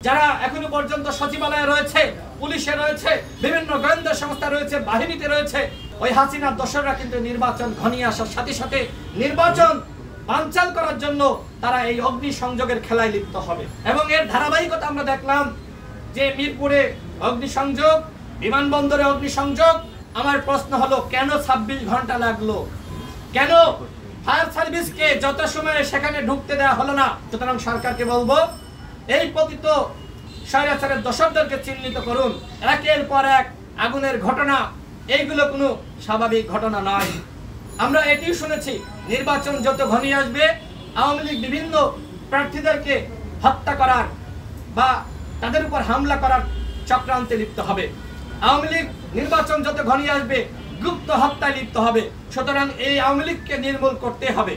যারা এখনো পর্যন্ত সচিবালয়ে রয়েছে, পুলিশে রয়েছে, বিভিন্ন গোয়েন্দা সংস্থা রয়েছে, বাহিনীতে রয়েছে, ওই হাসিনার দোসররা কিন্তু নির্বাচন ঘনিয়ে আসার সাথে সাথে নির্বাচন বানচাল করার জন্য তারা এই অগ্নিসংযোগের খেলায় লিপ্ত হবে। এবং এর ধারাবাহিকতা আমরা দেখলাম যে মিরপুরে অগ্নিসংযোগ, বিমানবন্দরে অগ্নিসংযোগ। আমার প্রশ্ন হলো, কেন 26 ঘন্টা লাগলো? কেন ফায়ার সার্ভিসকে যত সময়ে সেখানে ঢুকতে দেওয়া হলো না? সুতরাং সরকারকে বলবো, এই পতিত স্বৈরাচারের দোসরদেরকে চিহ্নিত করুন। একের পর এক আগুনের ঘটনা, এইগুলো কোনো স্বাভাবিক ঘটনা নয়। আমরা এটিও শুনেছি, নির্বাচন যত ঘনিয়ে আসবে আওয়ামী লীগ বিভিন্ন প্রার্থীদেরকে হত্যা করার বা তাদের উপর হামলা করার চক্রান্তে লিপ্ত হবে। আওয়ামী লীগ নির্বাচন যত ঘনিয়ে আসবে গুপ্ত হত্যায় লিপ্ত হবে। সুতরাং এই আওয়ামী লীগকে নির্মূল করতে হবে।